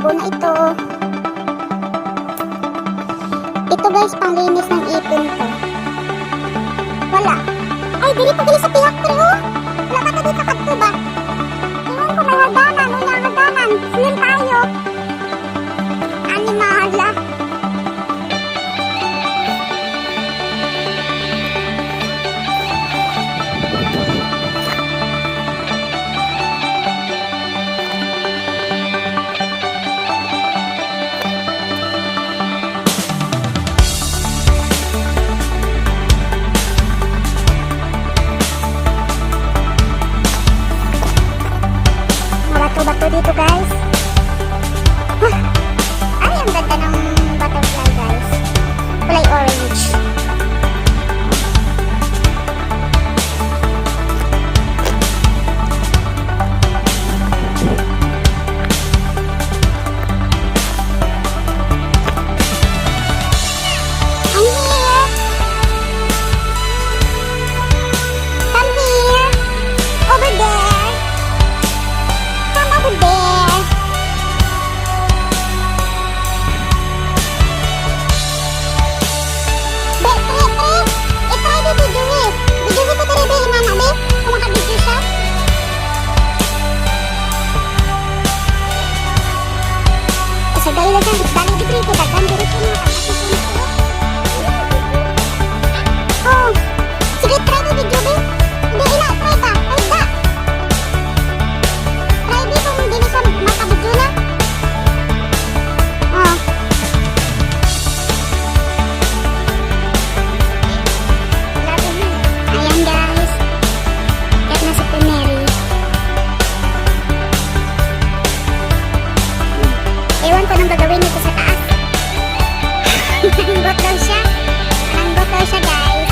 ko na ito. Ito guys, panglinis ng ipin ko. Wala. Ay, dili pa gali sa pihak pre, oh. Wala ka dito kadto ba? Tingnan ko may hagdanan, wala hagdanan. Slim tayo. Ani mahala. Bato dito guys. Ay, ang ganda ng butterfly guys. Kulay orange. I'm here. Come here. Over there. Over there. Be, pre. I-try di video eh. Video ko tari be, inana be. Kung makabidyo siya. Kasi dahil lang dyan, dali di pre, dagan diri ko na. Oh, sige try di video be. Hindi ina, try ka. Try ka. Try di kung hindi na siya makabidyo na. Oh. Ayan guys. Kat na si Mary. Ewan ko nang gagawin nito sa taas. Nanggot daw siya. Nanggot daw siya guys.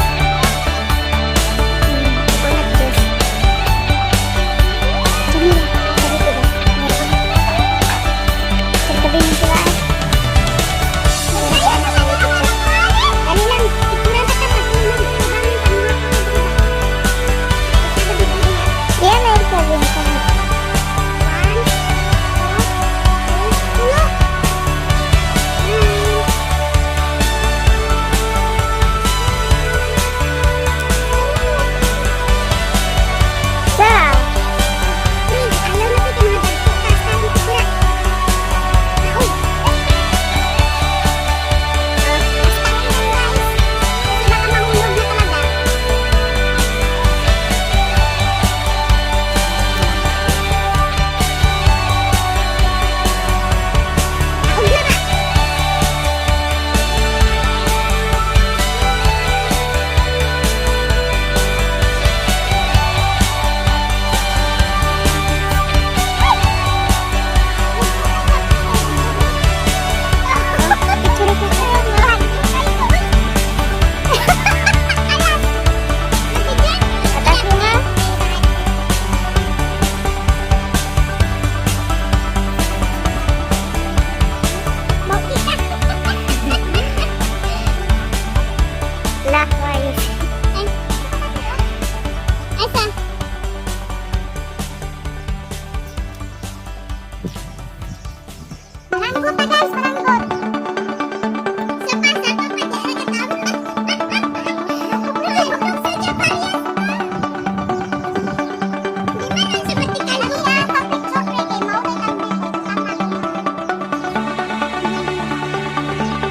Bunot juice. Jamila, sabi ko ba? Sabi mo sila ay. Dali lang. Kurang ka pa. Dia may sabi ko.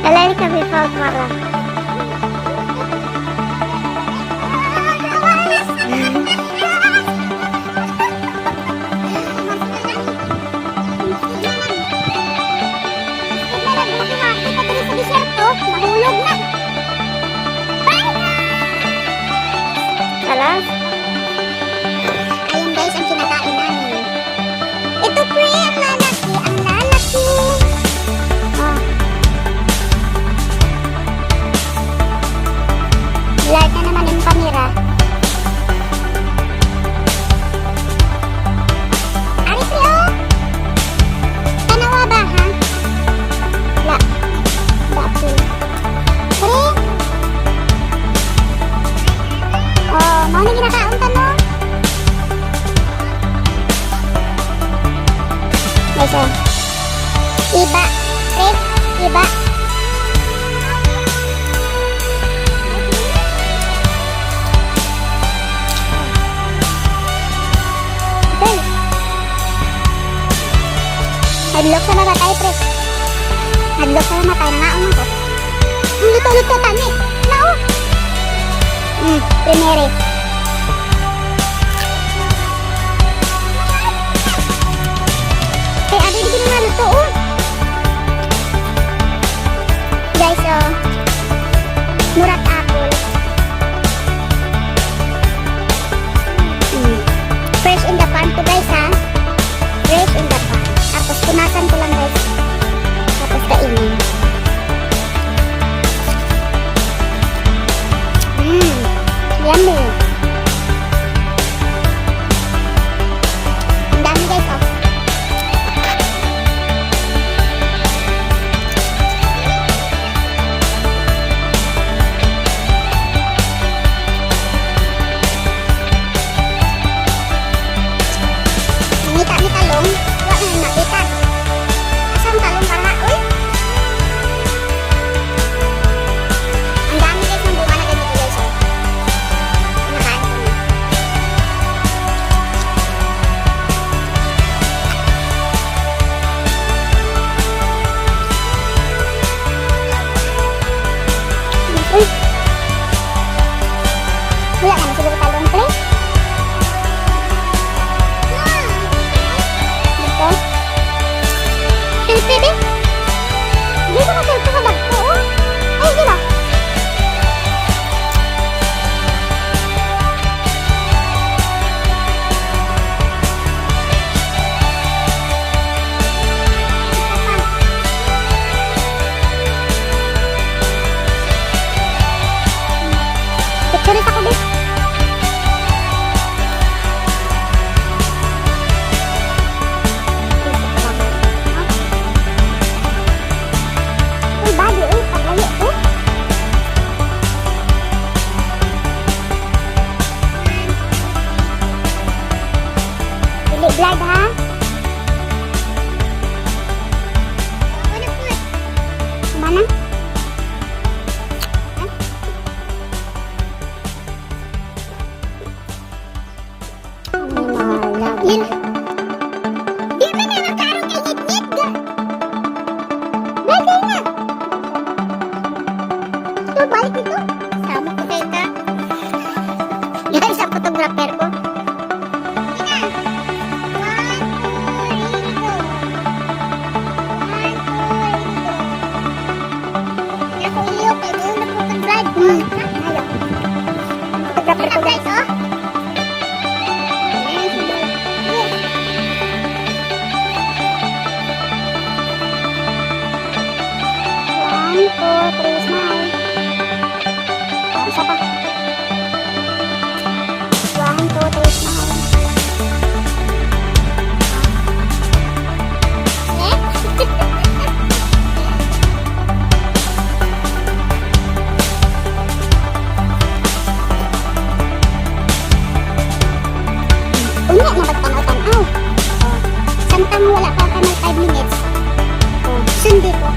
Lalari kami sa marah. Mahulog na. Alas. Ayun guys, ang kinakain namin. Ito pre, ang lalaki. Ang lalaki. Oh. Light na naman yung camera. Ari pre, oh. Tanawa ba, ha? La. Pre. Oh, mau na ginakaon ka no? Guys, Iba. Chris, iba. Okay. Hadlok sa mamatay, Chris. Hadlok sa mamatay. Nangaon ako. Ang luto-luto tani. Nao. Primere. Kaya adi di na luto, oh. Guys, oh. Murat apple. Fresh in the pan to, guys, ha. Fresh in the pan. Tapos punasan ko lang, guys. Tapos kainin. Yummy. Ang dami, guys, oh. Ngita ni talong. Wala na nakita. Asang talong para, uy. Ang dami, guys, ng bunga na ganito, guys, oh. Nakain ko na. Uy. Wala ka na siguro talong, pre. Ito. Selfie, be. Hindi ko na-selfie sa bag ko, oh. Ay, hindi na. Picture ako, be. Uy, body, uy, paglayo ko. Dili vlog, ha? Mana? Lil. Di ba na magkaroon kay ngit-ngit ga? Bagay na. Ito, balik ito. Sama ko kayo ka. Yan, isang photographer ko. Ina. 1, 2, ready, go. 1, 2, ready, go. Ako iyo, kay doon na photograph. Ayaw. Photographer ko, guys, oh. One, two, three, smile. Isa pa. 1, 2, 3, smile. Unya na magtanaw-tanaw. Samtang wala pa ka ng 5 minutes. Sundi ko.